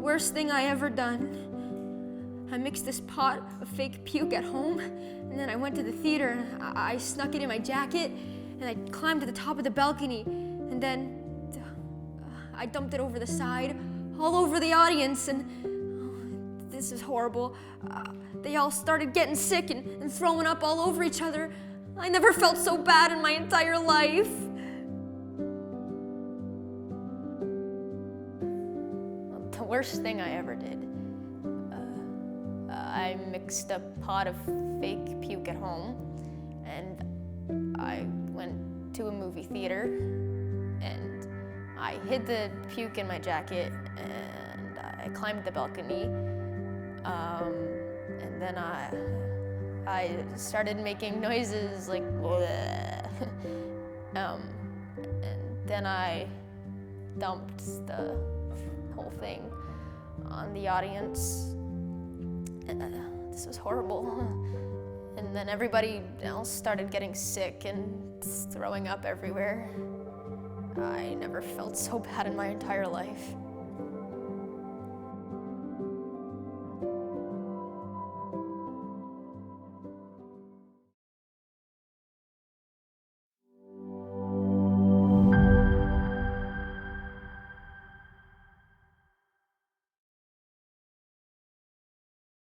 worst thing I ever done. I mixed this pot of fake puke at home, and then I went to the theater and I snuck it in my jacket, and I climbed to the top of the balcony, and then I dumped it over the side, all over the audience, and this is horrible. They all started getting sick and throwing up all over each other. I never felt so bad in my entire life. The worst thing I ever did. I mixed a pot of fake puke at home, and I went to a movie theater, and I hid the puke in my jacket, and I climbed the balcony, and then I started making noises like bleh. And then I dumped the whole thing on the audience. This was horrible. And then everybody else started getting sick and throwing up everywhere. I never felt so bad in my entire life.